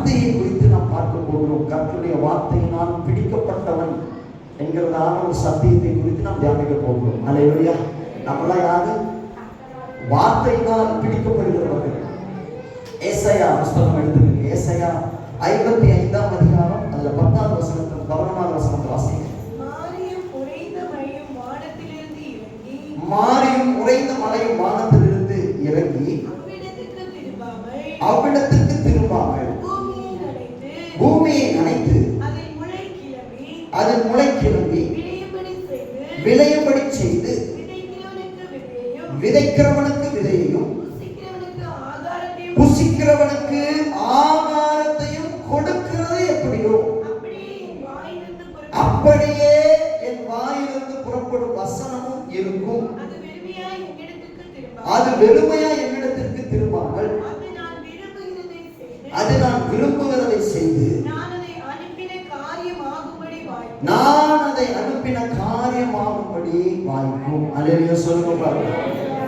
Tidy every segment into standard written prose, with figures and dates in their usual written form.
வார்த்தையை குறித்து நாம் பார்க்க போகிறோம். கர்த்தருடைய வார்த்தையினால் பிடிக்கப்பட்டவன் என்கிறதான ஒரு சத்தியத்தை குறித்து நாம் தியானிக்க போகிறோம். அல்லேலூயா. நம்மளாம் யாரு? வார்த்தையினால் பிடிக்கப்படுகிறவர்கள். ஏசாயா புஸ்தகம் எடுத்துக்கங்க. ஏசாயா 55ஆம் அதிகாரம், அதுல 10ஆவது வசனத்தில் 11ஆவது வசனத்தை வாசிங்க. மாரியும் உறைந்த மலையும் வானத்திலிருந்து இறங்கி அவ்விடத்துக்கு திரும்பாமல் பூமியை நனைத்து அதில் முளை கிளம்பி விளையும்படி செய்து விதைக்கிறவனுக்கு விதையையும் புசிக்கிறவனுக்கு ஆகாரத்தையும் கொடுக்கிறது எப்படியோ அப்படியே என் வாயிலிருந்து புறப்படும் வசனமும் இருக்கும். அது வெறுமையா என்னிடத்திற்கு திரும்பாமல் அது நான் விரும்புகிறதை செய்து நான் அதை அனுப்பின காரியமாகும்படி வாய்க்கும். அல்லேலூயா சொல்லுங்க பாருங்க.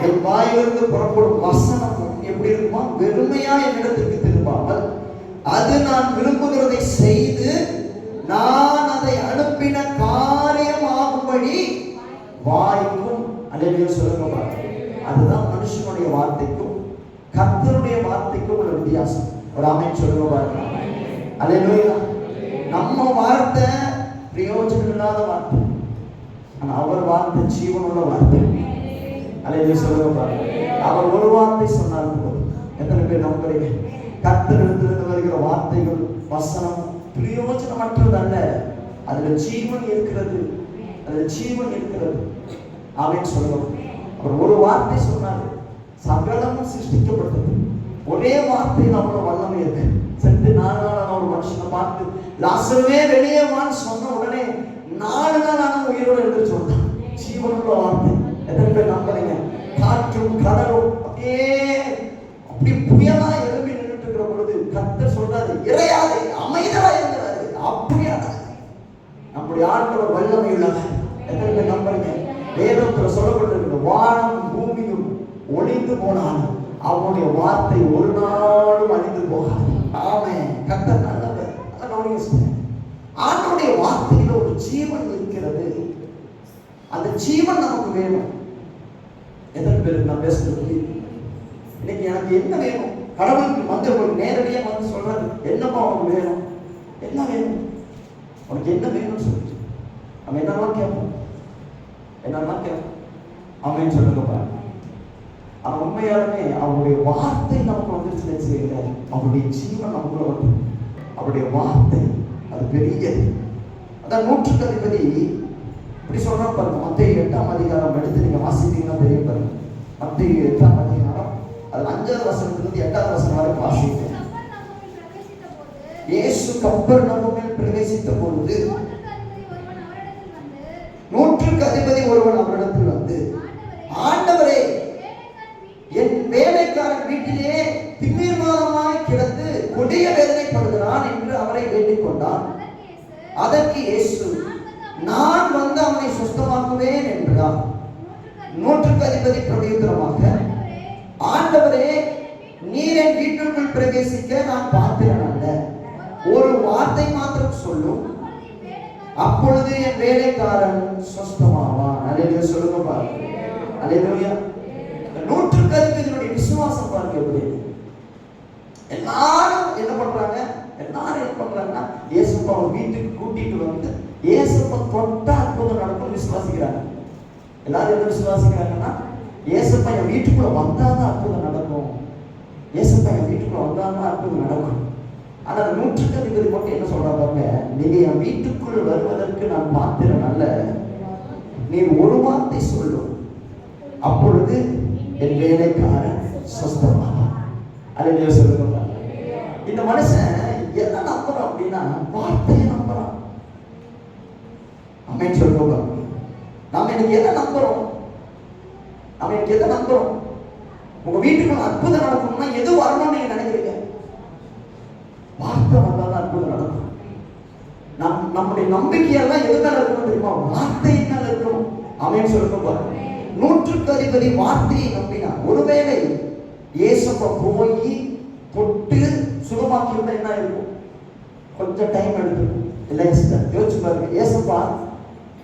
என் வாயிலிருந்து புறப்படும் வசனமும் எப்படி இருக்குமா? வெறுமையா என்னிடத்திற்கு திரும்பாமல் அது நான் விரும்புகிறதை செய்து நான் அதை அனுப்பின காரியமாகும்படி வாய்க்கும். அல்லேலூயா சொல்லுங்க பாருங்க. அதுதான் மனுஷனுடைய வார்த்தைக்கும் கர்த்தருடைய வார்த்தைக்கும் உள்ள வித்தியாசம். ஒரு ஆமென் சொல்லுங்க பாருங்க. அல்லேலூயா. நம்ம வார்த்தை பிரயோஜனம் இல்லாத வார்த்தை, ஆனா அவர் வார்த்தை ஜீவனுள்ள வார்த்தை. அல்லேலூயா சொல்லுங்க பாருங்க. அவர் ஒரு வார்த்தை சொன்னாலும் போதும். எத்தனை பேர் நம்புறீங்க? கர்த்தரிடத்திலிருந்து வருகிற வார்த்தைகள் வசனம் பிரயோஜனமற்றது அல்ல, அதுல ஜீவன் இருக்கிறது, அதுல ஜீவன் இருக்கிறது. ஆமென் சொல்லுங்க. அவர் ஒரு வார்த்தை சொன்னார், சகலமும் சிருஷ்டிக்கப்பட்டது. ஒரே வார்த்தையில் அவ்வளவு வல்லமை இருக்கு. சென்று 4 நாள் ஒரு மனுஷனை பார்த்து லாசருவே வெளியே வான்னு சொன்ன உடனே 4 நாள் ஆன உயிரோடு என்று சொன்னான். ஜீவனுள்ள வார்த்தை. எத்தனை பேர் நம்புறீங்க? காற்றும் கடலும் அப்படி புயலா எழுப்பி நின்றுட்டு இருக்கிற பொழுது கர்த்தர் சொல்றாரு, இறையாதே, அமைதலா இருக்கிறாரு. அப்படியா நம்முடைய ஆண்டவர் வல்லமை உள்ளவர். எத்தனை பேர் நம்புறீங்க? வேதத்துல சொல்லப்பட்டிருக்கிற வானம் பூமியும் ஒளிந்து போனாலும் அவனுடைய வார்த்தை ஒரு நாளும் அழிந்து போகாது. ஆமென். கர்த்தர் நல்லவர். ஆண்டவருடைய வார்த்தையில ஒரு ஜீவன் இருக்கிறது. அந்த ஜீவன் நமக்கு வேணும். எத்தனை பேருக்கு நான் பேசுறது? இன்னைக்கு எனக்கு என்ன வேணும்? கடவுளுக்கு வந்து நேரடியா வந்து சொல்றாரு, என்னப்பா உனக்கு வேணும்? என்ன வேணும்? உனக்கு என்ன வேணும்னு சொல்லிட்டு நம்ம என்னெல்லாம் கேட்போம், என்னெல்லாம் கேட்போம். ஆமென் சொல்லுங்க பாருங்க. ஆனா உண்மையாலுமே அவருடைய வார்த்தை நமக்கு வந்துருச்சுன்னு செய்யல, அவருடைய ஜீவன் நமக்குள்ள வந்து அவருடைய வார்த்தை அது பெரியது. அதான் 100க்கு அதிபதி இப்படி சொல்றா பாருங்க. மத்தேயு 8ஆம் அதிகாரம் எடுத்து நீங்க வாசித்தீங்கன்னா தெரியும் பாருங்க. மத்தேயு 8ஆம் அதிகாரம் அது 5வது வசனத்திலிருந்து 8வது வசனம் வரை வாசிங்க. இயேசு கப்பர்நகூமில் பிரவேசித்த பொழுது 100க்கு அதிபதி ஒருவன் அவரிடத்தில் வந்து, ஆண்டவரே, என் வேலைக்காரன் வீட்டிலே திமிர்வாதமாய் கிடந்து கொடிய வேதனைப்படுகிறான் என்று அவரை வேண்டிக் கொண்டான். அதற்கு இயேசு, நான் வந்து அவனை சுத்தமாக்குவேன் என்றார். 100க்கு அதிபதி பிரதியுத்தரமாக, ஆண்டவரே, நீர் என் வீட்டிற்குள் பிரவேசிக்க நான் பாத்திரன் அல்ல. ஒரு வார்த்தை மாத்திரம் சொல்லும், அப்பொழுது என் வேலைக்காரன் சுத்தமாவான். அல்லேலூயா சொல்லுங்க பாருங்க. அல்லேலூயா. 100க்கு அதிபதியுடைய விசுவாசம் பாருங்க எப்படி. எல்லாரும் என்ன பண்றாங்கன்னா இயேசுப்பா வீட்டுக்கு கூட்டிட்டு வந்து இயேசுப்பா தொட்டா அற்புதம் நடக்கும் விசுவாசிக்கிறாங்க. எல்லாரும் என்ன விசுவாசிக்கிறாங்கன்னா, இயேசுப்பா என் வீட்டுக்குள்ள வந்தாதான் அற்புதம் நடக்கும், இயேசுப்பா என் வீட்டுக்குள்ள வந்தாதான் அற்புதம் நடக்கும். ஆனா அந்த 100க்கு அதிபதி மட்டும் என்ன சொல்றாங்க, நீங்க என் வீட்டுக்குள் வருவதற்கு நான் பாத்திரன் அல்ல, நீ ஒரு வார்த்தை சொல்லும், அப்பொழுது என் வேலைக்காரன் சுத்தமாவான். அல்லேலூயா சொல்லுங்க. இந்த மனுஷன் என்ன நம்புறான் அப்படின்னா, வார்த்தையை நம்புறான். ஆமென் சொல்லுங்க. நாம இன்னைக்கு எதை நம்புறோம்? உங்க வீட்டுக்குள்ள அற்புதம் நடக்கணும்னா எது வரணும்னு நீங்க நினைக்கிறீங்க? வார்த்தை வந்தாதான் அற்புதம் நடக்கும். நம்முடைய நம்பிக்கையெல்லாம் எது மேல இருக்கணும் தெரியுமா? வார்த்தையின் மேல இருக்கணும். ஆமென் சொல்லுங்க. 100க்கு அதிபதி வார்த்தையை நம்பினார். ஒருவேளை இயேசுப்பா போய் தொட்டு சுகமாக்கியிருந்தா என்ன இருக்கும்? கொஞ்சம் டைம் எடுத்துக்கும் இல்லையா சிஸ்டர்? யோசிச்சு பாருங்க. ஏசப்பா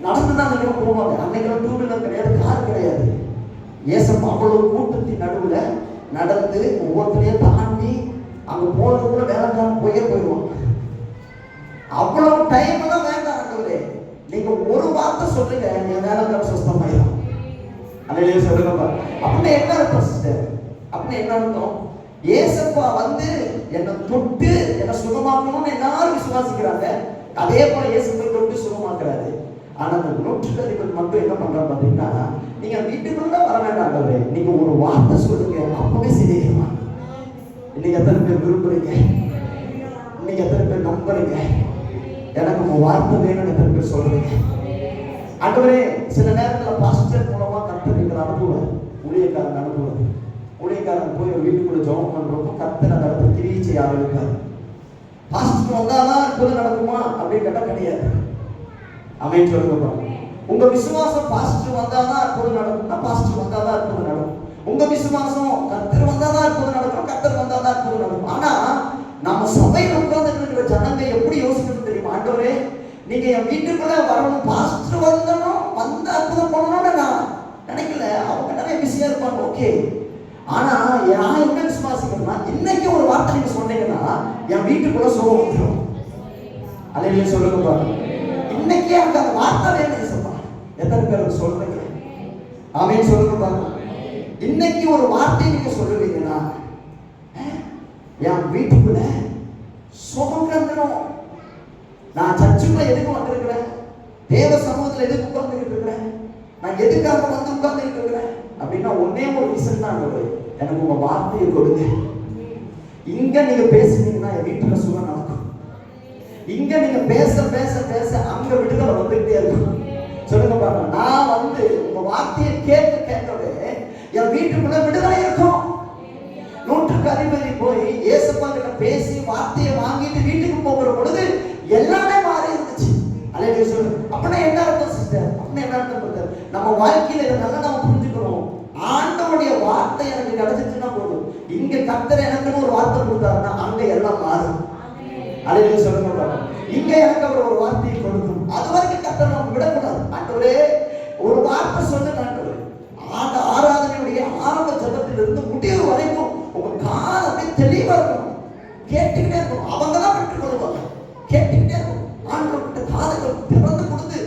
நடந்துதான் அன்னைக்கு போவாங்க. அன்னைக்கு டூ வீலர் கிடையாது, கார் கிடையாது. ஏசப்பா அவ்வளவு கூட்டத்தின் நடுவுல நடந்து ஒவ்வொருத்தரையும் தாண்டி அங்க போறதுக்குள்ள வேலைக்காரன் போயிடுவாங்க. அவ்வளவு டைம் தான் வேண்டாம். நீங்க ஒரு வார்த்தை சொல்லுங்க, என் வேலைக்காரன் சுத்தமாயிடும். அன்னையிலேயே சொல்லுங்க. அப்படின்னு என்ன அர்த்தம் சிஸ்டர்? அப்படின்னு என்ன அர்த்தம்? ஏசப்பா வந்து என்னை தொட்டு என்னை சுகமாக்கணும்னு எல்லாரும் விசுவாசிக்கிறாங்க. அதே போல இயேசுவை தொட்டு சுகமாக்குறாரு. ஆனா அந்த நூற்றுக்கதிபதி மட்டும் என்ன பண்றாரு பாத்தீங்கன்னா, நீங்க வீட்டுக்குள்ள வர வேண்டாம், நீங்க ஒரு வார்த்தை சொல்லுங்க, அப்பவே சரியாயிருவாங்க. இன்னைக்கு எத்தனை பேர் விரும்புறீங்க? இன்னைக்கு எத்தனை பேர் நம்புறீங்க? எனக்கு உங்க வார்த்தை வேணும்னு எத்தனை பேர் சொல்றீங்க? ஆண்டவரே, சில நேரத்துல பாஸ்டர் மூலமா கர்த்தர் எங்களை அனுப்புவார், ஊழியக்காரன் அனுப்புவார். ஊழியக்காரன் போய் ஒரு வீட்டுக்குள்ள ஜெபம் பண்றப்போ கர்த்தர் அந்த இடத்துல கிரியை செய்ய ஆரம்பிப்பார். பாஸ்டர் வந்தாதான் இப்போது நடக்குமா அப்படின்னு கேட்டா கிடையாது. அமைன்னு சொல்லுங்க. உங்க விசுவாசம் பாஸ்டர் வந்தாதான் இப்போது நடக்கும்னா பாஸ்டர் வந்தாதான் இப்போது நடக்கும். உங்க விசுவாசம் கர்த்தர் வந்தாதான் இப்போது நடக்கும், கர்த்தர் வந்தாதான் இப்போது நடக்கும். ஆனா நம்ம சபையில் உட்கார்ந்து இருக்கிற ஜனங்க எப்படி யோசிக்கணும் தெரியுமா? ஆண்டவரே, நீங்க என் வீட்டுக்குள்ள வரணும், பாஸ்டர் வந்தனும் வந்த அற்புதம் பண்ணணும்னு நான் நினைக்கல. அவங்க நிறைய பிஸியா இருப்பாங்க, ஓகே. ஆனா நான் என்ன விசுவாசிக்கிறேன்னா, இன்னைக்கு ஒரு வார்த்தை நீங்க சொன்னீங்கன்னா என் வீட்டுக்குள்ள சுகம் வந்துடும். அலையிலே சொல்லுங்க பாருங்க. இன்னைக்கு எனக்கு அந்த வார்த்தை வேணும் சொல்லுங்க. எத்தனை பேருக்கு சொல்றீங்க? ஆமென் சொல்லுங்க பாருங்க. இன்னைக்கு ஒரு வார்த்தை நீங்க சொல்லுவீங்கன்னா என் வீட்டுக்குள்ள சுகம் வந்துடும். நான் சர்ச்சுக்குள்ள எதுக்கு வந்திருக்கிறேன்? தேவ சமூகத்துல எதுக்கு உட்கார்ந்துட்டு இருக்கிறேன்? நான் எதுக்காக வந்து உட்கார்ந்துட்டு இருக்கிறேன் அப்படின்னா ஒன்னே ஒரு ரீசன் தான். எனக்கு உங்க வார்த்தையை கொடுங்க. இங்க நீங்க பேசுனீங்கன்னா என் வீட்டுல சுகம் நடக்கும். இங்க நீங்க பேச பேச பேச அங்க விடுதலை வந்துகிட்டே இருக்கும். சொல்லுங்க பாருங்க. நான் வந்து உங்க வார்த்தையை கேட்க கேட்கவே என் வீட்டுக்குள்ள விடுதலை இருக்கும். நூற்றுக்கு அதிபதி போய் ஏசப்பா கிட்ட பேசி வார்த்தையை வாங்கிட்டு வீட்டுக்கு போகிற பொழுது எல்லாமே மாறி இருந்துச்சு. அலையிலே சொல்லு. அப்படின்னா என்ன அர்த்தம் சிஸ்டர்? அப்படின்னா என்ன அர்த்தம்? நம்ம வாழ்க்கையில இதை நல்லா நம்ம புரிஞ்சுக்கணும். ஆண்டவருடைய வார்த்தை எனக்கு கிடைச்சிச்சுன்னா போதும். இங்க கர்த்தர் எனக்குன்னு ஒரு வார்த்தை கொடுத்தாருன்னா அங்க எல்லாம் மாறும். அலையிலே சொல்லுங்க. இங்க எனக்கு அவர் ஒரு வார்த்தையை கொடுக்கும். அது வரைக்கும் கர்த்தர் நம்ம விடக்கூடாது. ஆண்டவரே ஒரு வார்த்தை சொல்லுங்க. ஆண்டவரே, அந்த ஆராதனையுடைய ஆரம்ப ஜபத்திலிருந்து முடிவு வரைக்கும் உங்க காது அப்படியே தெளிவா இருக்கணும். கேட்டுக்கிட்டே இருக்கணும். அவங்க தான் பெற்றுக் கொள்வாங்க. கேட்டுக்கிட்டே இருக்கணும். ஆண்டவர்கிட்ட காதுகள் திறந்து கொடுத்து,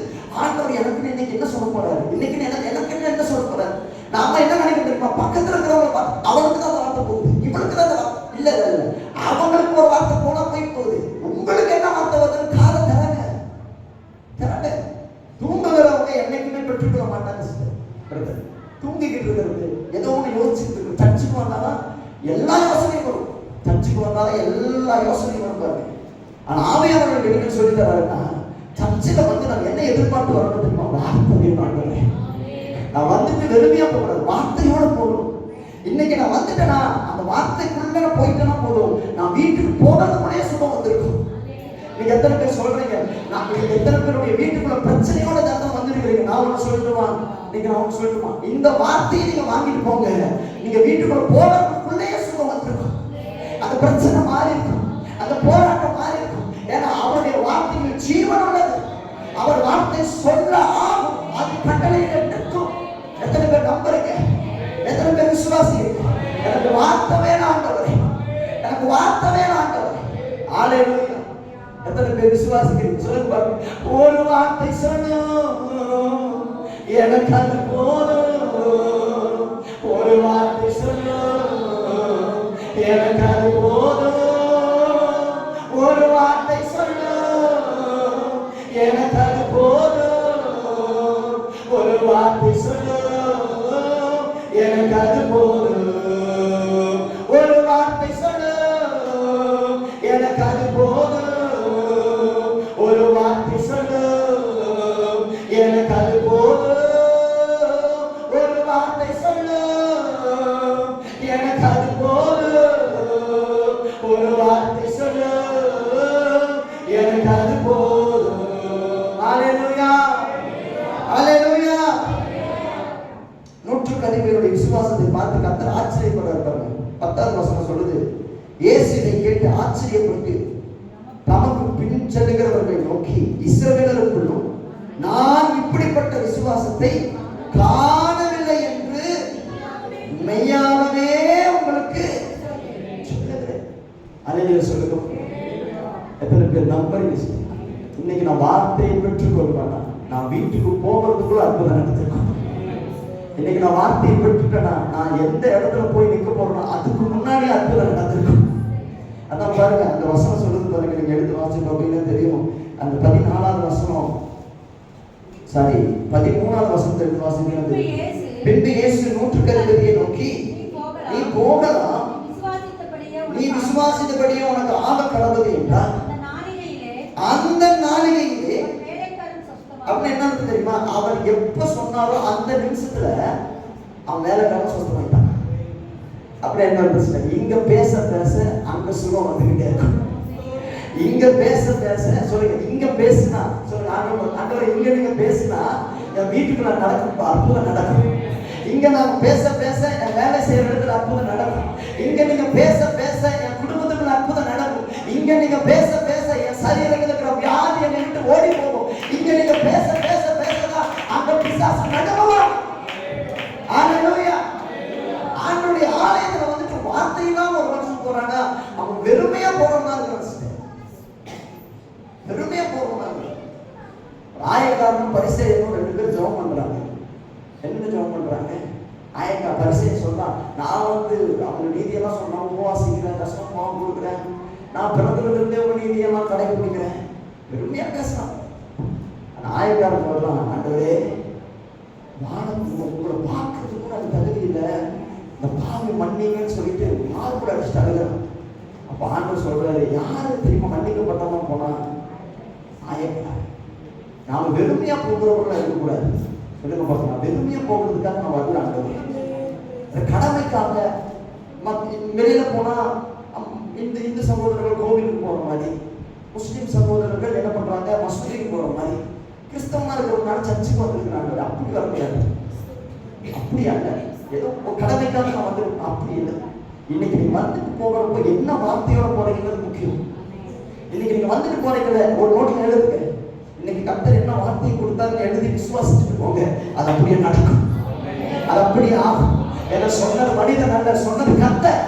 ஆண்டவர் எனக்கு இன்னைக்கு என்ன சொல்ல போறாரு, இன்னைக்கு எனக்கு என்ன சொல்ல போறாரு. நாம என்ன நினைக்க தெரியுமா? பக்கத்துல இருக்கிறவங்க பார்த்து அவனுக்கு தான் வார்த்தை போகுது, இவனுக்கு தான் இல்ல இல்ல இல்ல, அவங்களுக்கு ஒரு வார்த்தை போனா போய் போகுது. உங்களுக்கு என்ன வார்த்தை வருதுன்னு காதை திறங்க. திறங்க. தூங்குகிறவங்க என்னைக்குமே பெற்றுக்கொள்ள மாட்டாங்க சிஸ்டர். தூங்கிக்கிட்டு இருக்கிறது ஏதோ ஒன்று யோசிச்சுட்டு இருக்கு. சர்ச்சுக்கு வந்தாதான் எல்லா யோசனையும் வரும். சர்ச்சுக்கு வந்தாலும் எல்லா யோசனையும் வரும் பாருங்க. ஆனா ஆவியானவர் எனக்கு சொல்லி தராருன்னா, சர்ச்சில் வந்து நான் என்ன எதிர்பார்த்து வரணும் தெரியுமா? வார்த்தையை பார்க்கிறேன். நான் வந்துட்டு வெறுமையா போகக்கூடாது, வார்த்தையோட போகணும். இன்னைக்கு நான் வந்துட்டேன்னா அந்த வார்த்தைக்குள்ள போயிட்டேன்னா போதும், நான் வீட்டுக்கு போனதுக்குள்ளே சுகம் வந்திருக்கும். நீங்க எத்தனை பேர் சொல்றீங்க? நான் எத்தனை பேருடைய வீட்டுக்குள்ள பிரச்சனையோட தான் வந்துருக்கிறீங்க? நான் ஒன்று சொல்லட்டுமா? நீங்க நான் ஒன்று சொல்லட்டுமா? இந்த வார்த்தையை நீங்க வாங்கிட்டு போங்க. நீங்க வீட்டுக்குள்ள போனதுக்குள்ளே சுகம் வந்திருக்கும். அந்த பிரச்சனை மாறி இருக்கும், அந்த போராட்டம் மாறி இருக்கும். ஏன்னா அவருடைய வார்த்தையில் ஜீவன் உள்ளது. அவர் வார்த்தை சொல்ல ஆகும், அது கட்டளையில நிற்கும். எத்தனை பேர் நம்புறீங்க? எத்தனை பேர் விசுவாசிக்கிறீங்க? எனக்கு வார்த்தை வேணும் ஆண்டவரே, எனக்கு வார்த்தை வேணும் ஆண்டவரே. ஹல்லேலூயா. எத்தனை பேர் விசுவாசிக்கிறீங்க? சொல்லுங்க பாருங்க. ஒரு வார்த்தை சொல்லும், எனக்கு அது போதும். ஒரு வார்த்தை சொல்லும், எனக்கு அது போதும். ஒரு வார்த்தை சொல்லும், எனக்கு அது போதும். ஒரு வார்த்தை சொல்லும், எனக்கு அது போதும். ஒரு வார்த்தை சொல்லும், எனக்கு அது போதும். ஒரு வார்த்தை சொல்லும், எனக்கு அது போதும். ஒரு வார்த்தை சொல்லும், எனக்கு அது போதும். ஒரு வார்த்தை சொல்லும், எனக்கு அது போதும். ஹல்லேலூயா, ஹல்லேலூயா. நூற்றுக்கு அதிபதியுடைய விசுவாசத்தை பார்த்து கர்த்தர் இயேசுவை கேட்டு ஆச்சரியப்பட்டு தமக்கு பின் செல்லுகிறவர்களை நோக்கி, இஸ்ரவேலருக்குள்ளும் நான் இப்படிப்பட்ட விசுவாசத்தை காணவில்லை என்று மெய்யாகவே உங்களுக்கு சொல்லுகிறேன். அல்லேலூயா சொல்லுங்க. எத்தனை பேர் நம்புறீங்க? இன்னைக்கு நான் வார்த்தையை பெற்றுக் கொள்வேன். நான் வீட்டுக்கு போகிறதுக்குள்ள அற்புதம் நடந்திருக்கும். இன்னைக்கு நான் வார்த்தையை பெற்றுட்டேன்னா நான் எந்த இடத்துல போய் நிற்க போறேன்னா அதுக்கு முன்னாடி அற்புதம் நடந்திருக்கும். அதான் பாருங்க, அந்த வசனம் சொல்லுது பாருங்க, நீங்க எடுத்து வாசிக்கணும் அப்படின்னு தெரியும். அந்த 14வது வசனம், சாரி 13வது வசனத்தை எடுத்து வாசிக்கணும். பின்பு இயேசு 160 நோக்கி, நீ போகலாம், நீ விசுவாசித்தபடியே உனக்கு ஆக கடவுது என்றார். அந்த நாளிகையிலே அப்படின்னு என்ன தெரியுமா? அவர் எப்ப சொன்னாரோ அந்த நிமிஷத்துல அவன் வேலைக்காரன் சுத்தமாயிட்டான். அப்படி என்ன பிரச்சனை? இங்க பேச பேச அங்க சுகம் வந்துகிட்டே இருக்கும். இங்க பேச பேச சொல்லுங்க, இங்க பேசினா சொல்லுங்க, ஆண்டவரே இங்க நீங்க பேசினா என் வீட்டுக்குள்ள நடக்கும், அற்புதம் நடக்கும். இங்க நான் பேச பேச என் வேலை செய்யற இடத்துல அற்புதம் நடக்கும். இங்க நீங்க பேச பேச என் குடும்பத்துக்குள்ள அற்புதம் நடக்கும். இங்க நீங்க பேச பேச என் சரீரத்தில் இருக்கிற வியாதி என்னை விட்டு ஓடி போகும். இங்க நீங்க பேச பேச பேசதான் அங்க பிசாசு நடுவான். ஹalleluya. ஆண்டவருடைய ஆலயத்துல வந்துட்டு வார்த்தையினால ஒரு மனுஷன் போறானா அவன் வெறுமையா போறவனா இருக்கான். வெறுமையா போறவனா. ஆயக்காரனும் பரிசேயனும் 2 பேர் ஜெபம் பண்றாங்க. என்ன ஜெபம் பண்றாங்க? ஆயக்கா பரிசேயன் சொன்னா, நான் வந்து அவங்க நீதியெல்லாம் சொன்னா உபவாசிக்கிறேன், கஷ்டமா கொடுக்குறேன், நான் பிறந்ததுல இருந்தே உங்க நீதியெல்லாம் கடைபிடிக்கிறேன், வெறுமையா பேசலாம். ஆயக்காரன் சொல்லலாம், ஆண்டவரே வானம் உங்களை பார்க்கறதுக்கு கூட அது தகுதி இல்லை, இந்த பாவி மன்னிங்கன்னு சொல்லிட்டு யாரு கூட அடிச்சுட்டு அழுகிறான். அப்ப ஆண்டவர் சொல்றாரு, யாரு தெரியுமா மன்னிக்கப்பட்டவங்க போனா? ஆயக்காரன். நாம வெறுமையா போகிறவர்களா இருக்கக்கூடாது. சொல்லுங்க பார்க்கலாம், வெறுமையா போகிறதுக்காக நான் வரல ஆண்டவர், கடமைக்காக. வெளியில போனா இந்த இந்து சகோதரர்கள் கோவிலுக்கு போற மாதிரி, முஸ்லிம் சகோதரர்கள் என்ன பண்றாங்க மசூதிக்கு போற மாதிரி, கிறிஸ்தவனா இருக்கிறவங்க சர்ச்சுக்கு வந்திருக்கிறாங்க. அப்படி வர முடியாது. அப்படி அல்ல, ஏதோ கடமைக்காக நான் வந்து அப்படி இல்லை. இன்னைக்கு நீங்க வந்துட்டு போகிறப்ப என்ன வார்த்தையோட போறீங்கிறது முக்கியம். இன்னைக்கு நீங்க வந்துட்டு போறீங்கள ஒரு நோட்டில் எழுதுங்க, இன்னைக்கு கர்த்தர் என்ன வார்த்தையை கொடுத்தாருன்னு எழுதி விசுவாசிச்சுட்டு போங்க. அது அப்படியே நடக்கும், அது அப்படியே ஆகும். என்ன சொன்னது மனிதன் அல்ல, சொன்னது கர்த்தர்.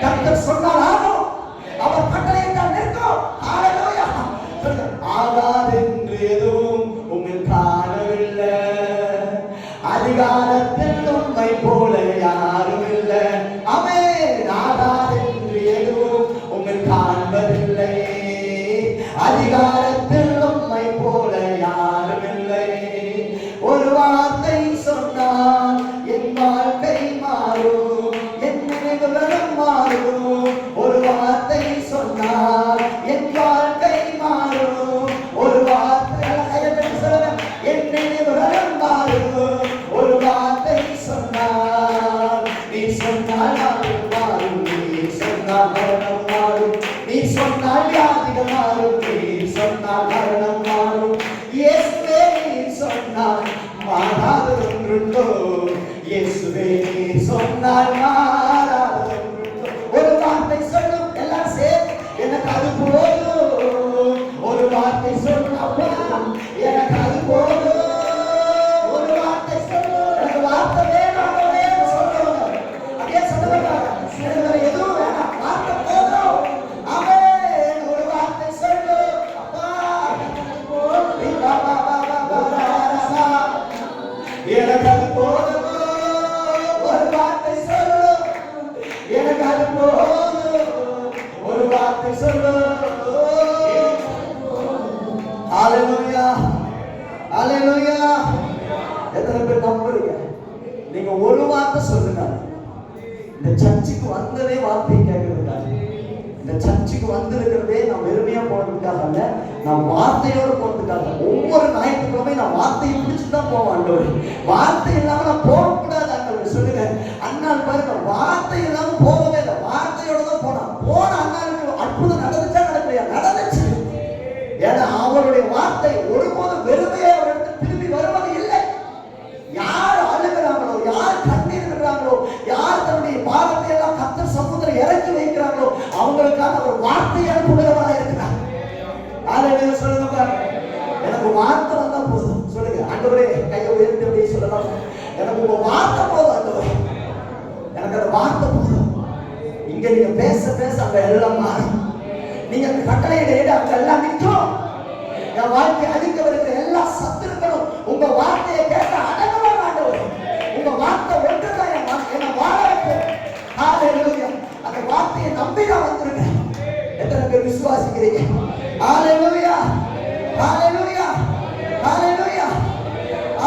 கர்த்தர் சொன்னால் ஆகும், அவர் கட்டளையிட்டால் நிற்கும். ஹalleluya. ஆகாதென்று எதுவும் உங்கள் காணவில்லை, அதிகாரத்தில் உண்மை போல யாரும் இல்லை. ஆமென். ஆகாதென்று எதுவும் உங்கள் காண்பதில்லை, அதிகாரத்தில் உண்மை போல யாரும் இல்லை. ஒரு வார்த்தை சொன்னால் என் வாழ்க்கை மாறும், என் நினைவுகளும் மாறும். ஒரு வார்த்தை சொன்னால் என் வாழ்க்கை மாறும், ஒரு வார்த்தை என் நினைவுகளும் மாறும். ஒரு வார்த்தை சொன்னால், நீ சொன்னால் மாறும், நீ சொன்னால் மரணம் மாறும், நீ சொன்னால் வியாதிகள் மாறும், நீ சொன்னால் மரணம் மாறும். இயேசுவே நீ சொன்னால் மாறாத ஒன்றுண்டோ, இயேசுவே நீ சொன்னால் மாறாத ஒன்றுண்டோ. ஒரு வார்த்தை சொல்லும், எல்லாம் சேர்ந்து எனக்கு அது போதும். ஒரு வார்த்தை சொல்லும், அப்போதும் எனக்கு அது போதும். ஒரு வார்த்தை சொல்லும், எனக்கு வார்த்தை வேணும் சொல்லுவாங்க. அப்படியே சொல்லுவாங்க, எதுவும் வேணாம், வார்த்தை போதும். ஆமென். ஒரு வார்த்தை சொல்லு, அப்பா எனக்கு அது போதும். ஒரு வார்த்தை சொல்லு, எனக்கு அது போதும். ஒரு வார்த்தை சொல்லு. ஹalleluya, ஹalleluya. எத்தனை பேர் நம்புறீங்க? நீங்க ஒரு வார்த்தை சொல்லுங்க. இந்த சர்ச்சுக்கு வந்ததே வார்த்தையை கேட்கறதுக்காக, இந்த சர்ச்சுக்கு வந்திருக்கிறதே நான் வெறுமையா போறதுக்காக அல்ல, நான் வார்த்தையோடு போறதுக்காக. ஒவ்வொரு ஞாயிற்றுக்கிழமை நான் வார்த்தையை பிடிச்சுட்டு தான் போவேன். ஆண்டவரே வார்த்தை இல்லாம நான் போகக்கூடாது ஆண்டவரே. சொல்லுங்க, அண்ணாள் பாருங்க, வார்த்தை இல்லாம போகவே இல்லை, வார்த்தையோட தான் போன அண்ணாளுக்கு அற்புதம் நடந்துச்சா நடக்கலையா? நடந்துச்சு. ஏன்னா அவருடைய வார்த்தை ஒருபோதும் வெறுமையா ஒரு இடத்துல திரும்பி வருவது இல்லை. யார் அழுகிறாங்களோ, யார் கண்ணீர் விடுறாங்களோ, யார் தன்னுடைய பாவத்தை எல்லாம் கர்த்தர் சமூகத்தில் இறக்கி வைக்கிறாங்களோ அவங்கள அவர் வார்த்தை அனுப்புகிறவராக இருக்கிறார். ஹalleluya சொல்லுங்க பாருங்க. எனக்கு வார்த்தை வந்தா போதும். சொல்லுங்க ஆண்டவரே, கையை உயர்த்தி அப்படியே சொல்லலாம். எனக்கு உங்க வார்த்தை போதும் ஆண்டவரே, எனக்கு அந்த வார்த்தை போதும். இங்க நீங்க பேச பேச அங்க எல்லாம் மாறும். நீங்க அந்த கட்டளையிட அங்க எல்லாம் நிற்கும். என் வாழ்க்கை அழிக்க வருகிற எல்லா சத்துருக்களும் உங்க வார்த்தையை கேட்ட அடங்குவாங்க ஆண்டவரே. உங்க வார்த்தை ஒன்றுதான் என்ன வாழ வைக்கும். ஹalleluya. அந்த வார்த்தையை நம்பி நான் வந்திருக்கேன். எத்தனை பேர் விசுவாசிக்கிறீங்க? ஹalleluya, ஹalleluya, ஹalleluya.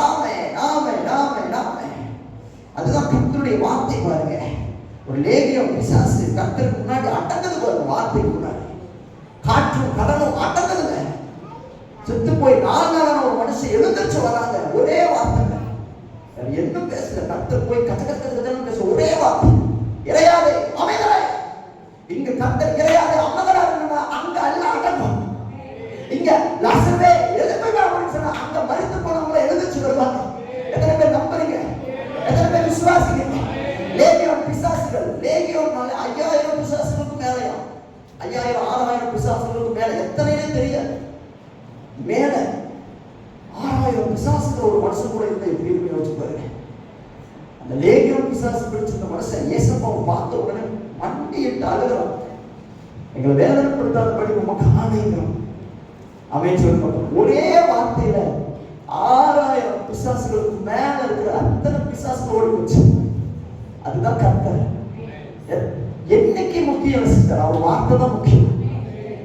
ஆமென், ஆமென், ஆமென், ஆமென். அதுதான் கர்த்தருடைய வார்த்தை பாருங்க. ஒரு லேகியம் பிசாசு கர்த்தருக்கு முன்னாடி அடங்குது பாருங்க. வார்த்தைக்கு முன்னாடி காற்றும் கடலும் அடங்குதுங்க. செத்து போய் 4 நாளான ஒரு மனுஷன் எழுந்திருச்சு வராங்க. ஒரே வார்த்தை, என்ன பேசல. கர்த்தர் போய் கச்ச கச்ச கச்சன்னு பேச ஒரே வார்த்தை, இறையாதே அமைதலாய். இங்க கர்த்தர் இறையாதே அமைதலாய் அங்க அல்ல அடங்கும். இங்க லாசரே எழுப்புங்க அப்படின்னு சொன்னா அங்க மரித்து போனவங்க எழுந்திருச்சு வருவாங்க. எத்தனை பேர் நம்புறீங்க? எத்தனை பேர் விசுவாசிக்கிறீங்க? லேகியோன் பிசாசுகள், லேகியோன்னால 5000 பிசாசுகளுக்கு மேலையா, 5000 6000 பிசாசுகளுக்கு மேல, எத்தனையே தெரியாது. மேல 6000 பிசாசுகள் ஒரு மனுஷன் கூட இருந்த எப்படி யோசிச்சு பாருங்க. அந்த லேகியோன் பிசாசு பிடிச்சிருந்த மனுஷன் ஏசப்பாவை பார்த்த உடனே மண்டியிட்டு அழுகிறான். எங்களை வேதனைப்படுத்தாதபடி உமக்கு ஆணைகிறோம். அமேன் சொல்லுங்க. ஒரே வார்த்தையில 6000 பிசாசுகளுக்கு மேல இருக்கிற அத்தனை பிசாசுகள் ஓடி போச்சு. அதுதான் கர்த்தர். என்னைக்கு முக்கியம் சிஸ்டர்? அவர் வார்த்தை தான் முக்கியம்.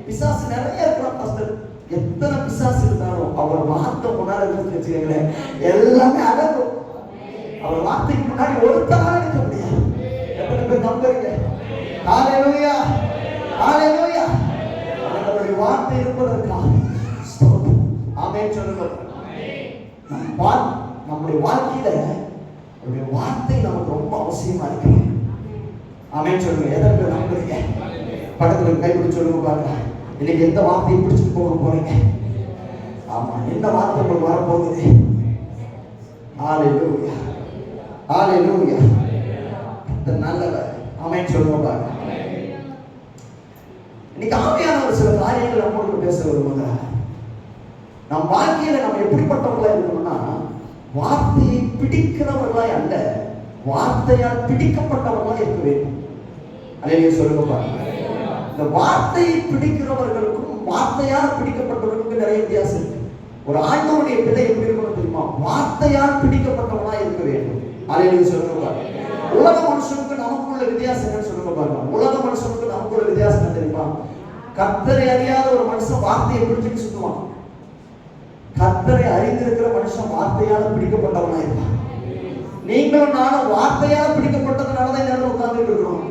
பிசாசு நிறைய இருக்கிறான் பாஸ்டர். எத்தனை பிசாசு இருந்தாலும் அவர் வார்த்தை முன்னாடி இருந்து வச்சுக்கீங்களேன், எல்லாமே அடங்கும். அவர் வார்த்தைக்கு முன்னாடி ஒருத்தனால இருக்க முடியாது. எத்தனை பேர் நம்புறீங்க? ஹalleluya, ஹalleluya. அவருடைய வார்த்தை இருப்பதற்காக ஸ்தோத்திரம். ஆமென் சொல்லுங்க. நம்முடைய வாழ்க்கையில அவருடைய வார்த்தை நமக்கு ரொம்ப அவசியமா இருக்கு. ஆமென் சொல்லுங்க. எத்தனை பேர் நம்புறீங்க? பக்கத்துல கைப்பிடி சொல்லுங்க பாருங்க. இன்னைக்கு எந்த வார்த்தையை பிடிச்சிட்டு போக போறீங்க? ஆமா, எந்த வார்த்தை உங்களுக்கு வரப்போகுது? ஹalleluya, ஹalleluya. நல்லவர். ஆமென் சொல்லுங்க பாருங்க. இன்னைக்கு ஆவியானவர் சில காரியங்களை நம்மளோட பேச வருவாங்க. நம் வாழ்க்கையில நம்ம எப்படிப்பட்டவர்களா இருக்கணும்னா, வார்த்தையை பிடிக்கிறவர்களாய் அல்ல, வார்த்தையால் பிடிக்கப்பட்டவர்களாய் இருக்க வேண்டும். அல்லேலூயா சொல்லுங்க பாருங்க. இந்த வார்த்தையை பிடிக்கிறவர்களுக்கும் வார்த்தையால் பிடிக்கப்பட்டவர்களுக்கும் நிறைய வித்தியாசம் இருக்கு. ஒரு ஆண்டவருடைய பிள்ளை எப்படி இருக்கணும் தெரியுமா? வார்த்தையால் பிடிக்கப்பட்டவர்களாய் இருக்க வேண்டும். அல்லேலூயா சொல்லுங்க பாருங்க. உலக மனுஷனுக்கு நமக்குள்ள வித்தியாசம் என்னன்னு சொல்லுங்க பாருங்க. உலக மனுஷனுக்கு நமக்குள்ள வித்தியாசம் என்ன தெரியுமா? கர்த்தரை அறியாத ஒரு மனுஷன் வார்த்தையை பிடிச்சிட்டு சுத்துவான். கர்த்தரை அறிந்திருக்கிற மனுஷன் வார்த்தையால பிடிக்கப்பட்டவனா இருப்பான். நீங்களும் நானும் வார்த்தையால பிடிக்கப்பட்டதுனாலதான் இந்த இடத்துல உட்கார்ந்துட்டு இருக்கிறோம்.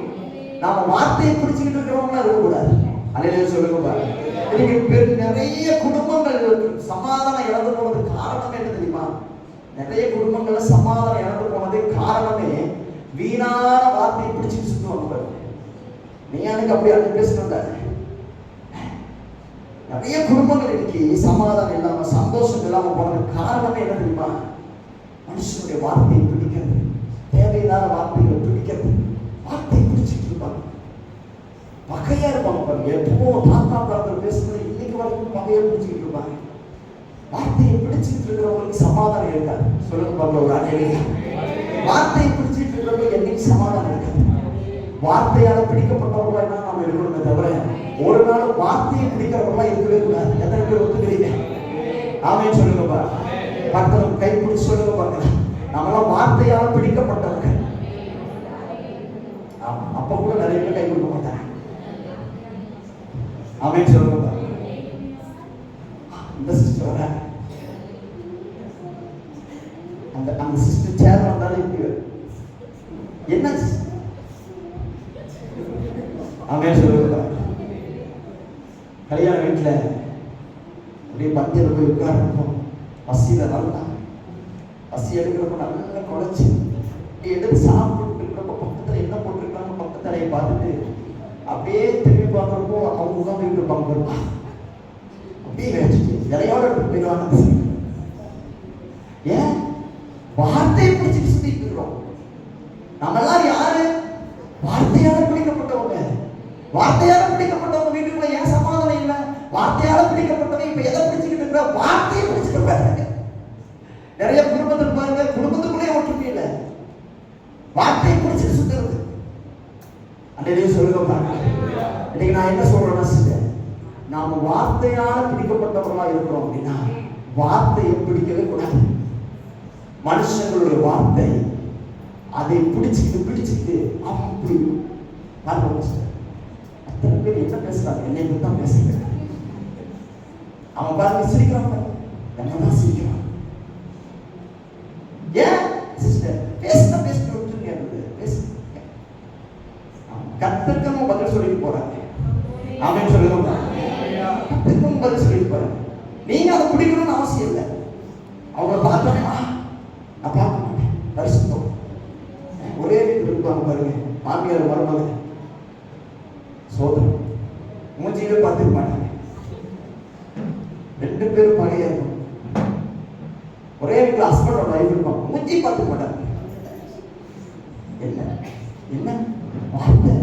நாம வார்த்தையை பிடிச்சுக்கிட்டு இருக்கிறவங்களா இருக்கக்கூடாது. அல்லேலூயா சொல்லுங்க பாருங்க. இன்னைக்கு நிறைய குடும்பங்கள் சமாதானம் இழந்து போனதுக்கு காரணம் என்ன தெரியுமா? நிறைய குடும்பங்கள்ல சமாதானம் இழந்து போனதே காரணமே வீணான வார்த்தையை பிடிச்சிட்டு சுத்துவாங்க. நீ எனக்கு அப்படி அந்த பேசணும்ல. நிறைய குடும்பங்கள் இன்னைக்கு சமாதானம் இல்லாம சந்தோஷம் இல்லாம போனதுக்கு காரணமே என்ன தெரியுமா? மனுஷனுடைய வார்த்தையை பிடிக்கிறது, தேவையில்லாத வார்த்தைகளை பிடிக்கிறது. வார்த்தையை பிடிச்சிட்டு இருப்பாங்க, பகையா இருப்பாங்க பாருங்க. எப்போ தாத்தா தாத்தா பேசுறது இன்னைக்கு வரைக்கும் பகையா பிடிச்சிக்கிட்டு இருப்பாங்க. வார்த்தையை பிடிச்சிட்டு இருக்கிறவங்களுக்கு சமாதானம் இருக்காது. சொல்லுங்க பாருங்க ஒரு அடையாள. வார்த்தையை பிடிச்சிட்டு இருக்கிறவங்க என்னைக்கு சமாதானம் இருக்காது. வார்த்தையால பிடிக்கப்பட்டவர்களா நாம இருக்கணுமே தவிர ஒரு நாள் வார்த்தையை பிடிக்கிறவர்களா இருக்கவே கூடாது. எத்தனை பேர் ஒத்துக்கிறீங்க? ஆமென் சொல்லுங்க பாருங்க. பக்கத்துல கை பிடிச்சி சொல்லுங்க பாருங்க. நம்மளாம் வார்த்தையால பிடிக்கப்பட்டவர்கள். அப்ப கூட நிறைய பேர் கை கொடுக்க மாட்டாங்க. ஆமென் சொல்லுங்க பாருங்க. இந்த சிஸ்டர் அந்த சிஸ்டர் சேர் வந்தாலும் இப்படி என்ன ஆமென் சொல்லுங்க. கல்யாண வீட்டுல அப்படியே பந்தியில போய் உட்கார்ந்துருப்போம். பசியில நல்லா பசி எடுக்கிறப்ப நல்லா குழைச்சு எடுத்து சாப்பிட்டு இருக்கிறப்ப பக்கத்துல என்ன போட்டிருக்காங்க பக்கத்தலையை பார்த்துட்டு அப்படியே திரும்பி பார்க்கறப்போ அவங்க உட்காந்துட்டு இருப்பாங்க. அப்படியே வச்சுட்டு இலையோட எடுத்து போயிடுவாங்க. ஏன்? வார்த்தையை பிடிச்சிட்டு சுத்திட்டு இருக்கிறோம். நம்ம எல்லாம் யாரு? வார்த்தையால பிடிக்கப்பட்டவங்க. வார்த்தையால பிடிக்கப்பட்டவங்க வார்த்தையை பிடிச்சிட்டு பாருங்க. நிறைய குடும்பத்தில் பாருங்க, குடும்பத்துக்குள்ளே ஒற்றுமை இல்லை, வார்த்தையை பிடிச்சிட்டு சுத்துறது. அன்றைய சொல்லுங்க பாருங்க. இன்னைக்கு நான் என்ன சொல்றேன்னா, நாம வார்த்தையால பிடிக்கப்பட்டவர்களா இருக்கிறோம் அப்படின்னா வார்த்தையை பிடிக்கவே கூடாது. மனுஷங்களுடைய வார்த்தை அதை பிடிச்சிட்டு அவன் அப்படி பாருங்க. அத்தனை பேர் என்ன பேசுறாங்க, என்னை பத்தி தான் பேசுறாங்க. அவன் பாருங்க சிரிக்கிறான், என்னதான் சிரிக்கிறான். ஏன் சிஸ்டர் பேசுனா பேசிட்டு விட்டுருங்க, பேசு. கத்துக்கணும் பதில் சொல்லிட்டு போறாங்க. ஆமென் சொல்லுங்க. கத்துக்கணும் பதில் சொல்லிட்டு போறாங்க. நீங்க அதை பிடிக்கணும்னு அவசியம் இல்லை. அவங்களை பார்த்தோம்னா நான் பார்க்க மாட்டேன், தரிசனம். ஒரே வீட்டில் இருப்பாங்க பாருங்க, மாமியார் மருமகன் சோதனை மூஞ்சியில பார்த்துக்க மாட்டாங்க. 2 பேரும் பகையா இருக்கும். ஒரே வீட்டில் ஹஸ்பண்ட் வைஃப் இருப்பாங்க, மூஞ்சி பார்த்துக்க மாட்டாங்க. என்ன என்ன வார்த்தை.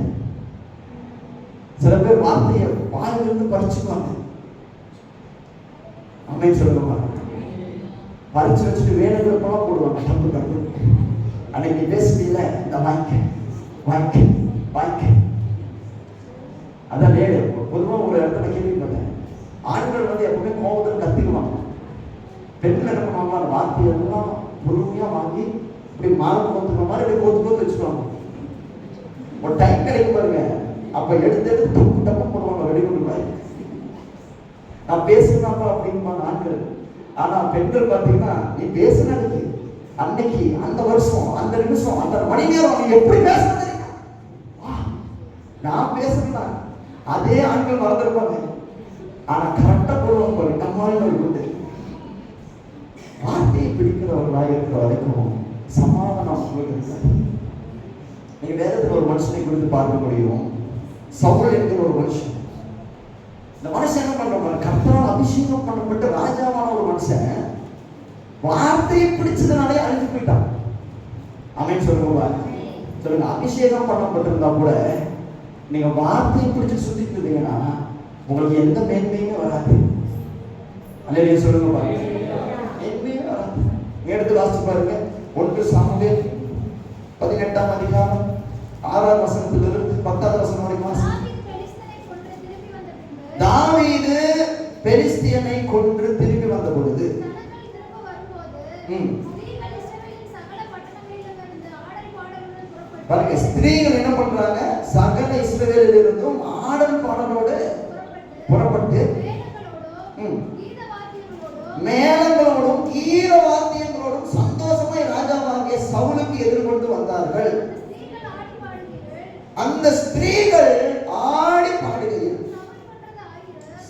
சில பேர் வார்த்தையை வாயிலிருந்து பறிச்சுக்குவாங்க. அம்மையை சொல்லுவாங்க, பறிச்சு வச்சுட்டு வேணுங்கிறப்பெல்லாம் போடுவாங்க. தப்பு தப்பு, அன்னைக்கு பேசுறீங்கள, இந்த வாய்க்க அதான் வேறு. பொதுவாக ஒரு இடத்துல கேள்விப்பட்டேன், ஆண்கள் வந்து எப்பவுமே கோபத்தில் கத்திக்குவாங்க, பெண்கள் என்ன பண்ணுவாங்க, அந்த வார்த்தையெல்லாம் பொறுமையா வாங்கி இப்படி மாறு கோத்துக்கிற மாதிரி இப்படி கோத்து வச்சுக்குவாங்க. ஒரு டைம் கிடைக்கும் பாருங்க, அப்ப எடுத்து தப்பு போடுவாங்க வெடிகுண்டு மாதிரி. நான் பேசுனாப்பா அப்படிங்குவாங்க ஆண்கள். ஆனா பெண்கள் பார்த்தீங்கன்னா, நீ பேசுனதுக்கு அன்னைக்கு அந்த வருஷம் அந்த நிமிஷம் அந்த மணி நேரம் நீ எப்படி பேசுறது, நான் பேசுறேன். அதே ஆண்கள் மறந்துருப்பாங்க, ஆனா கரெக்டா போடுவாங்க பாருங்க. நம்மால் உண்டு. வார்த்தையை பிடிக்கிறவர்களாக இருக்கிற வரைக்கும் சமாதானம் இருக்காது. நீங்க வேதத்தில் ஒரு மனுஷனை குறித்து பார்க்க முடியும். சவுல் என்கிற ஒரு மனுஷன். இந்த மனுஷன் என்ன பண்ற, கர்த்தரால் அபிஷேகம் பண்ணப்பட்ட ராஜாவான ஒரு மனுஷன் வார்த்தையை பிடிச்சதுனாலே அழிஞ்சு போயிட்டான். ஆமென் சொல்லுங்க. சொல்லுங்க. அபிஷேகம் பண்ணப்பட்டிருந்தா கூட நீங்க வார்த்தையை பிடிச்சு சுத்திட்டு இருந்தீங்கன்னா உங்களுக்கு எந்த மேன்மையுமே வராது. அல்லேலூயா சொல்லுங்க பாருங்க. மேன்மையே வராது. எடுத்து வாசிச்சு பாருங்க. 1 சாமுவேல் 18ஆம் அதிகாரம் 6ஆம் வசனத்திலிருந்து 10ஆம் வசனம் வரைக்கும் வாசிங்க. தாவீது பெலிஸ்தியனை கொன்று திரும்பி வந்த பொழுது பாருங்க, ஸ்திரீகள் என்ன பண்றாங்க, சகல இஸ்ரவேலில் இருந்தும் ஆடல் பாடலோடு புறப்பட்டு மேளங்களோடும் கீர வாத்தியங்களோடும் சந்தோஷமாய் ராஜாவாகிய சவுலுக்கு எதிர்கொண்டு வந்தார்கள். அந்த ஸ்திரீகள் ஆடி பாடுகையில்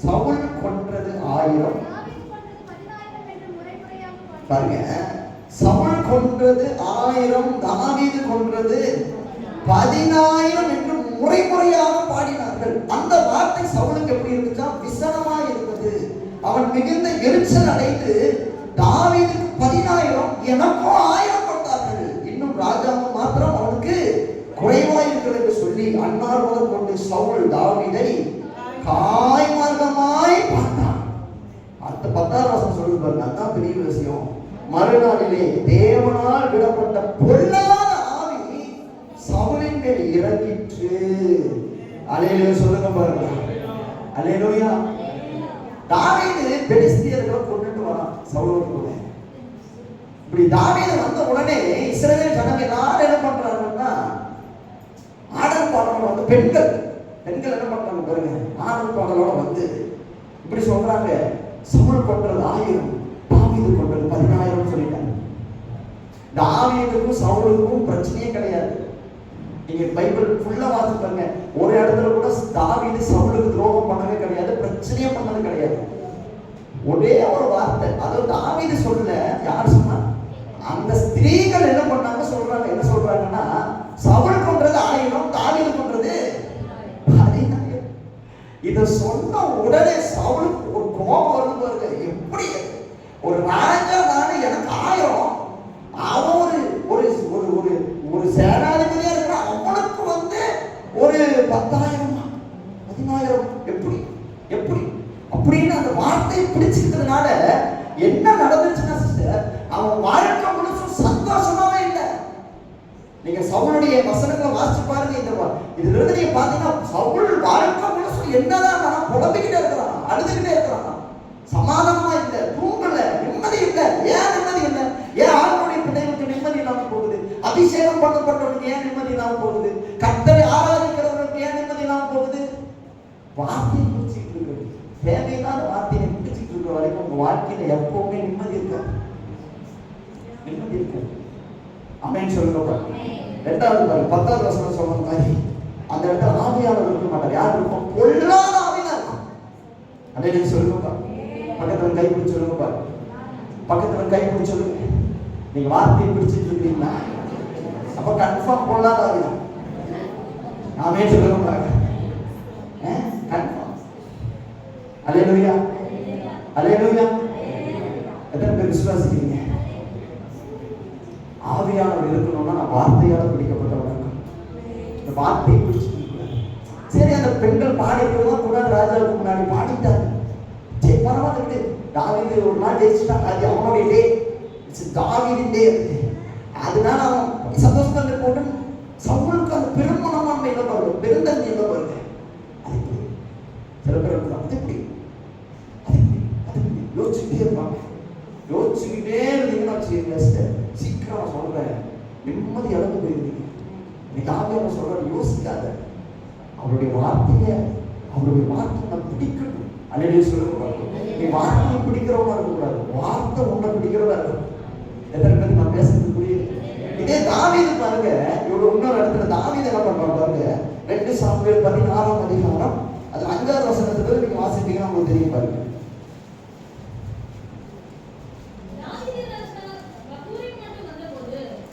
சவுல் கொன்றது 1000. பாருங்க, சவுல் கொன்றது 1000, தாவீது கொன்றது 10000 என்று முறையாக பாடினார்கள். அந்த வார்த்தை சவுலுக்கு எப்படி இருந்துச்சா, விசனமா இருந்தது. அவன் மிகுந்த எரிச்சல் அடைந்து தாவீதுக்கு 10000 எனக்கும் 1000 கொண்டார்கள், இன்னும் ராஜாவும் மாத்திரம் அவனுக்கு குறைவாய் இருக்கிறது என்று சொல்லி அன்னார் முதல் கொண்டு சவுல் தாவீதை காய்மார்க்கமாய் பார்த்தான். அந்த 10ஆம் வசனம் சொல்லுது பாருங்க, அதான் பெரிய விஷயம். மறுநாளிலே தேவனால் விடப்பட்ட பொல்லாத ஆவி சவுலின் மேல் இறங்கிற்று. அல்லேலூயா சொல்லுங்க பாருங்க. அல்லேலூயா. தாவீது பெலிஸ்தியர்களை கொண்டுட்டு வரான் சவுலோடு. இப்படி தாவீது வந்த உடனே இஸ்ரவேல் ஜனங்க எல்லாரும் என்ன பண்றாங்கன்னா, ஆடல் பாடலோட வந்து பெண்கள் என்ன பண்றாங்க பாருங்க, ஆடல் பாடலோட வந்து இப்படி சொல்றாங்க, சவுல் கொன்றது 1000, தாவீது கொன்றது 10000 சொல்லிட்டாங்க. தாவீதுக்கும் சவுலுக்கும் பிரச்சனையே கிடையாது. நீங்க பைபிள் ஃபுல்லா வாசிச்சு பாருங்க, ஒரு இடத்துல கூட தாவீது சவுலுக்கு துரோகம் பண்ணவே கிடையாது, பிரச்சனையே பண்ணது கிடையாது. ஒரே ஒரு வார்த்தை, அதாவது தாவீது சொல்லல, யார் சொன்னா, அந்த ஸ்திரீகள் என்ன பண்ணாங்க சொல்றாங்க. என்ன சொல்றாங்கன்னா, சவுல் கொன்றது 1000, தாவீது கொன்றது 10000. இத சொன்ன உடனே சவுலுக்கு ஒரு கோபம் வந்து பாருங்க. எப்படி ஒரு ராஜா தானே எனக்கு 1000, அவன் ஒரு ஒரு ஒரு ஒரு சேனாதிபதியா இருக்கிற அவனுக்கு வந்து ஒரு 10,000 10000 எப்படி எப்படி அப்படின்னு அந்த வார்த்தையை பிடிச்சிக்கிறதுனால சவுளுடைய வசனங்களை வாசிச்சு பாருங்க. இதுல இருந்து நீங்க பாத்தீங்கன்னா சவுல் வாழ்க்கை முழுசும் என்னதான் புலம்பிக்கிட்டே இருக்கிறான், அழுதுகிட்டே இருக்கிறான், சமாதானமா இல்ல, தூங்கல, நிம்மதி இல்ல. ஏன் நிம்மதி இல்ல? ஏன் ஆளுடைய பிள்ளைகளுக்கு நிம்மதி இல்லாம போகுது? அபிஷேகம் பண்ணப்பட்டவனுக்கு ஏன் நிம்மதி இல்லாம போகுது? கர்த்தரை ஆராதிக்கிறவனுக்கு ஏன் நிம்மதி இல்லாம போகுது? வார்த்தையை பிடிச்சிட்டு இருக்கு, தேவையில்லாத வார்த்தையை பிடிச்சிட்டு இருக்கிற வரைக்கும் உங்க வாழ்க்கையில எப்பவுமே நிம்மதி இருக்காது, நிம்மதி இருக்காது. ஆமென் சொல்லுங்க. ரெண்டாவது பாரு, 10வது வசனம் சொன்ன மாதிரி அந்த இடத்துல ஆவியானவர் இருக்க மாட்டார். யார் இருக்கும்? பொல்லாத ஆவியானவர் இருக்கும். அதே நீங்க சொல்லுங்க. பக்கத்துல கை பிடிச்சு சொல்லுங்க பாரு, பக்கத்துல கை பிடிச்சு சொல்லுங்க. நீங்க வார்த்தையை பிடிச்சிட்டு இருக்கீங்களா? அப்ப கன்ஃபார்ம் பொல்லாத ஆவிதான். ஆமென் சொல்லுங்க பாரு. கன்ஃபார்ம். அல்லேலூயா, அல்லேலூயா. எத்தனை பேர் விசுவாசிக்கிறீங்க? ஆவியானவர் இருக்கணும்னா நான் வார்த்தையால பிடிக்கப்பட்டவன் இருக்கணும். இந்த வார்த்தையை பிடிச்சிட்டு சரி. அந்த பெண்கள் பாடிக்கிறதுலாம் கூட ராஜாவுக்கு முன்னாடி பாடிட்டாங்க. சரி பரவாயில்ல, தாவீது ஒரு நாள் ஜெயிச்சுட்டான், அது அவனுடைய டே, தாவீதின் டே. அதனால அவன் சந்தோஷமா இருக்க. சவுலுக்கு அந்த பெருமனமான்மை இல்லை பாருங்க, பெருந்தன்மை இல்லை பாருங்க. அது எப்படி சில பேர் அது எப்படி யோசிச்சுட்டே இருப்பாங்க. யோசிச்சுக்கிட்டே இருந்தீங்கன்னா வச்சுக்கீங்க, சீக்கிரம் சொல்றேன், நிம்மதி இழந்து போயிருந்தீங்க. இன்னைக்கு ஆவியானவர் சொல்றாரு, யோசிக்காத, அவருடைய வார்த்தையை நான் பிடிக்கணும். அல்லேலூயா சொல்லுங்க. நீ வார்த்தையை பிடிக்கிறவங்க இருக்கக்கூடாது, வார்த்தை உன்னை பிடிக்கிறதா இருக்கும். எத்தனை பேருக்கு நான் பேசுறது புரியுது? இதே தாவீது பாருங்க, இவ்வளவு இன்னொரு இடத்துல தாவீது என்ன பண்றாங்க பாருங்க. 2 சாமுவேல் 16ஆம் அதிகாரம் அது 5வது வசனத்துல நீங்க வாசிப்பீங்கன்னா உங்களுக்கு தெரியும் பாருங்க.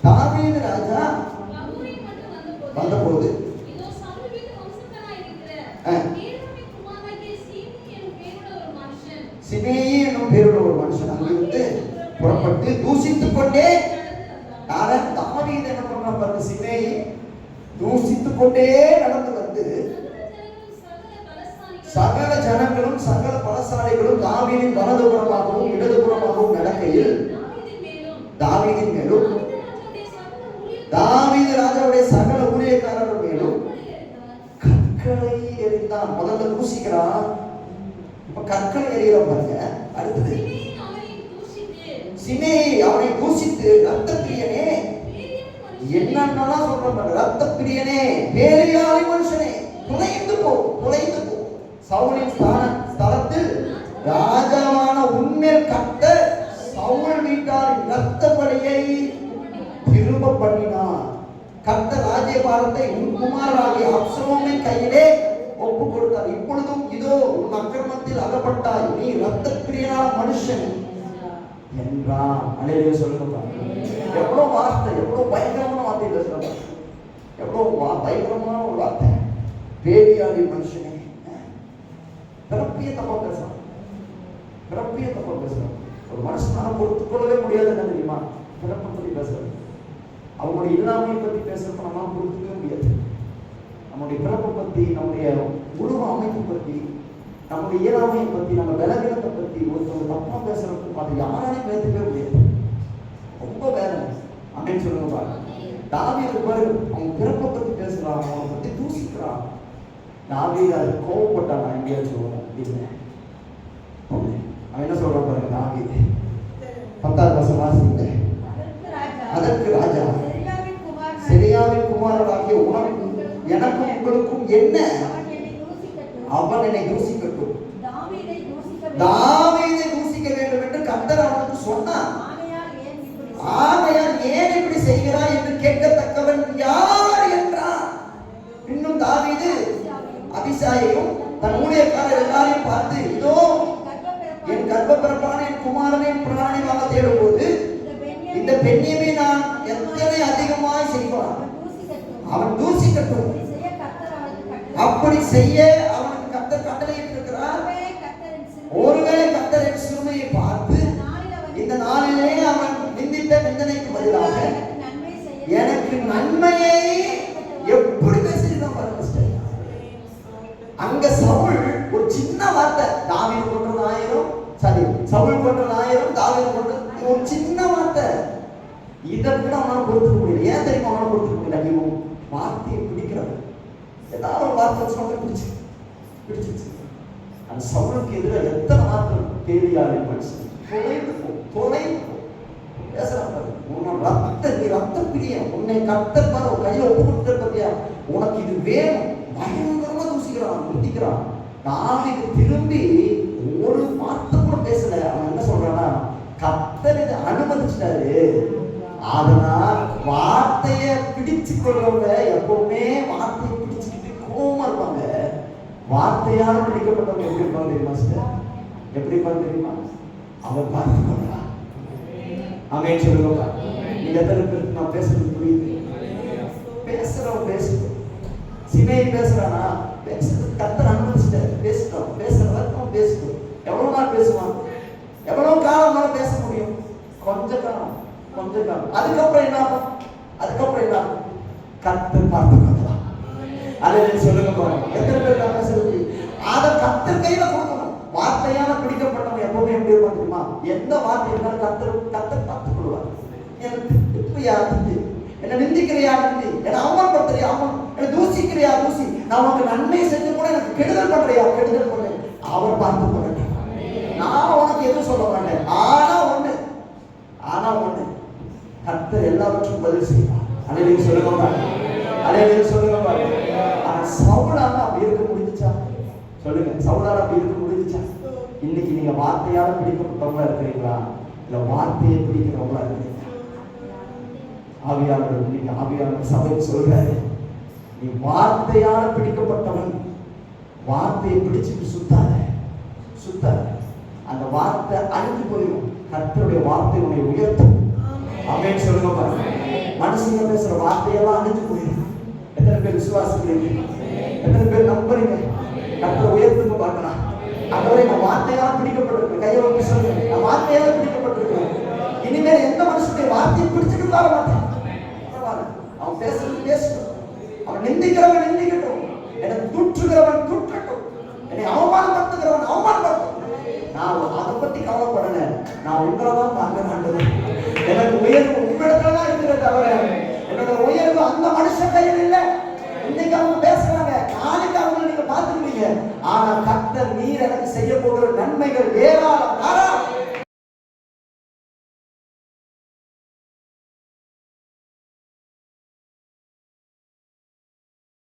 தாவீது ராஜா வந்தபோது சிமேயி என்னும் பேருள்ள ஒரு மனுஷன் அங்கிருந்து புறப்பட்டு தூசித்துக் கொண்டே, தாவீது என்ன பண்றான் பாருங்க, சிமேயி தூசித்துக் கொண்டே நடந்து வந்து சகல ஜனங்களும் சகல பலசாலிகளும் தாவீதின் வலதுபுறமாகவும் இடதுபுறமாகவும் நடக்கையில் தாவீதின் மேலும் தாவீது ராஜாவுடைய சகல ஊழியக்காரர்கள் மேலும் கற்களை எறிந்தான். முதல்ல தூசிக்கிறான், இப்ப கற்களை எறிகிற பாருங்க. அடுத்தது சிமேயி அவனை தூசித்து, ரத்த பிரியனே, என்னென்னலாம் சொல்றான் பாருங்க, ரத்த பிரியனே, பேலியாளி மனுஷனே, துளைந்து போ, துளைந்து போ. சவுலின் ஸ்தலத்தில் ராஜாவான உன்மேல் கர்த்தர் சவுல் வீட்டாரின் ரத்த பலியை திரும்ப பண்ணினார். கர்த்தர் ராஜ்யபாரத்தை உன் குமாரராகிய அப்சலோமின் கையிலே ஒப்பு கொடுத்தார். இப்பொழுதும் இதோ உன் அக்கிரமத்தில் அகப்பட்டாய், நீ ரத்த பிரியனான மனுஷன் என்றான். அல்லேலூயா சொல்லுங்க. எவ்வளவு வார்த்தை, எவ்வளவு பயங்கரமான வார்த்தை பேசுறாங்க, எவ்வளவு பயங்கரமான ஒரு வார்த்தை. பேடியாடி மனுஷனே, பிறப்பிய தப்பா பேசுறான், பிறப்பிய தப்பா பேசுறான். ஒரு மனுஷனால பொறுத்துக் கொள்ளவே முடியாது. என்ன தெரியுமா? பிறப்பை பத்தி பேசுறது, அவங்களுடைய இல்லாமையை பத்தி பேசுறப்ப நம்மளால பொறுத்துக்கவே முடியாது. நம்முடைய பிறப்பை பத்தி, நம்முடைய உருவ அமைப்பு பத்தி, நம்முடைய இயலாமையை பத்தி, நம்ம விலகினத்தை பத்தி ஒருத்தவங்க தப்பா பேசுறப்ப அதை யாராலையும் பேசவே முடியாது. ரொம்ப வேதனை. அப்படின்னு சொல்லுங்க. தாவீது பாருங்க, அவங்க பிறப்பை பத்தி பேசுறான், அவனை பத்தி தூசிக்கிறான். தாவீது அது கோவப்பட்டான். எங்கேயாச்சும் இல்லை, அவன் என்ன சொல்றான் பாருங்க. தாவீது 10வது வசனம் வாசிங்க. அதற்கு ராஜா, செரியாவின் குமாரனாகிய உனக்கும் எனக்கும் உங்களுக்கும் என்ன? அவன் என்னை தூசிக்கட்டும், தாவீதை தூசிக்க வேண்டும் என்று கர்த்தர் அவனுக்கு சொன்னார். ஆகையால் ஏன் இப்படி செய்கிறாய் என்று கேட்கத்தக்கவன் யார் என்றான். இன்னும் தாவீது அபிசாயையும் தன் ஊழியக்காரர் எல்லாரையும் பார்த்து, இதோ என் கர்ப்பப்பிறப்பான என் குமாரனை பிராணியாக தேடும் போது இந்த பெண்ணியமே நான் எத்தனை அதிகமாய் செய்வான், அவன் தூசிக்கட்டும். அப்படி செய்ய அவனுக்கு கர்த்தர் கட்டளையிட்டிருக்கிறார். ஒருவேளை கர்த்தர் என் சிறுமையை பார்த்து இந்த நாளிலே அவன் நிந்தித்த நிந்தனைக்கு பதிலாக எனக்கு நன்மையை எப்படி பேசியிருக்கான் பாருங்க. அங்க சவுல் ஒரு சின்ன வார்த்தை, தாவீது கொன்றது 1000, சவுல் கொன்றது 1000, தாவீது கொன்றது ஒரு சின்ன வார்த்தை. இதை கூட அவனால பொறுத்துக்க முடியல. ஏன் தெரியுமா அவனால பொறுத்துக்க முடியல? இவன் வார்த்தையை பிடிக்கிறவன். ஏதாவது ஒரு வார்த்தை சொன்ன பிடிச்சிச்சு. அந்த சவுலுக்கு எதிராக எத்தனை வார்த்தை கேள்வியாளி மனுஷன் தொலைந்து பேசுறாங்க. நீ ரத்த பிரியம், உன்னை கர்த்தர் பாரு கையில ஒப்பு கொடுத்த பத்தியா, உனக்கு இது வேணும் பயங்கரமா தூசிக்கிறான், குத்திக்கிறான். தாவீது திரும்பி ஒரு வார்த்தை கூட பேசல. அவன் என்ன சொல்றான்னா, கர்த்தர் இதை அனுமதிச்சிட்டாரு, அதனால் வார்த்தையை பிடிச்சு கொள்றவங்க எப்பவுமே வார்த்தையை பிடிச்சுக்கிட்டு கோவமா இருப்பாங்க. வார்த்தையால் பிடிக்கப்பட்டவங்க எப்படி இருப்பாங்க தெரியுமா சார்? எப்படி இருப்பாங்க தெரியுமா? அவர் பார்த்து கொள்ளலாம். ஆமென் சொல்லுங்க. நீங்க எத்தனை பேருக்கு நான் பேசுறது புரியுது? பேசுறவன் பேசுறோம். சிமையை பேசுறானா, பேசுறது கர்த்தர் அனுமதிச்சிட்டாரு, பேசுறோம். பேசுறவன் பேசுறோம். எவ்வளவு நாள் பேசுவான்? எவ்வளவு காலம் பேச முடியும்? கொஞ்ச காலம். அதுக்கப்புறம் என்ன ஆகும்? கர்த்தர் பார்த்து கொள்ளலாம். அதை சொல்லுங்க பாருங்க. எத்தனை பேர் நான் பேசுறது? அதை கர்த்தர் கையில கொடுக்கணும். வார்த்தையால பிடிக்கப்பட்டவங்க எப்பவுமே எப்படி இருப்பாங்க தெரியுமா? எந்த வார்த்தை இருந்தாலும் கர்த்தர் பார்த்துக் கொள்வார். என்ன நிந்திக்கிறியா நிந்தி, என்ன அவமானப்படுத்துறியா அவமானம், என்ன தூசிக்கிறியா தூசி, நான் உனக்கு நன்மை செஞ்சு கூட எனக்கு கெடுதல் பண்றியா கெடுதல் பண்ணு, அவர் பார்த்துக் கொள்ளட்டும். நான் உனக்கு எதுவும் சொல்ல மாட்டேன். ஆனா ஒண்ணு கர்த்தர் எல்லாவற்றும் பதில் செய்வார். அல்லேலூயா சொல்லுங்க பாருங்க. அல்லேலூயா சொல்லுங்க பாருங்க. ஆனா சவுலால அப்படி இருக்க முடிஞ்சுச்சா? சொல்லுங்க, சவுலால அப்படி இருக்க முடிஞ்சுச்சா? இன்னைக்கு நீங்க வார்த்தையால பிடிக்கப்பட்டவங்களா இருக்கிறீங்களா, இல்ல வார்த்தையை பிடிக்கிறவங்களா இருக்கிறீங்களா? ஆவியானவர் இன்னைக்கு ஆவியானவர் சபை சொல்றாரு, நீ வார்த்தையால பிடிக்கப்பட்டவன், வார்த்தையை பிடிச்சிட்டு சுத்தாத. அந்த வார்த்தை அழிஞ்சு போயிடும். கர்த்தருடைய வார்த்தை உன்னை உயர்த்தும். ஆமென் சொல்லுங்க பாருங்க. மனுஷங்க பேசுற வார்த்தையெல்லாம் அழிஞ்சு போயிடும். எத்தனை பேர் விசுவாசிக்கிறீங்க? எத்தனை பேர் நம்புறீங்க? கர்த்தரை உயர்த்துங்க பார்க்கலாம். அதுவரை நான் வார்த்தையால பிடிக்கப்பட்டிருக்கேன். கையை வைத்து சொல்லுங்க, நான் வார்த்தையால பிடிக்கப்பட்டிருக்கேன். இனிமேல் எந்த மனுஷனுடைய வார்த்தையை பிடிச்சிட்டு வர மாட்டேன். அவன் பேசுறது பேசட்டும், அவன் நிந்திக்கிறவன் நிந்திக்கட்டும், எனக்கு தூற்றுகிறவன் தூற்றட்டும், என்னை அவமானப்படுத்துகிறவன் அவமானப்படுத்தும். நான் அதை பத்தி கவலைப்படல. நான் உங்களதான் பார்க்க மாட்டேன். எனக்கு உயர்வு உங்களிடத்துலதான் இருக்கிற தவிர என்னோட உயர்வு அந்த மனுஷன் கையில் இல்லை. இன்னைக்கு அவங்க பேசுறாங்க, நாளைக்கு அவங்க நீங்க பார்த்துருவீங்க. ஆனா கர்த்தர் நீர் எனக்கு செய்ய போகிற நன்மைகள் ஏராளம்.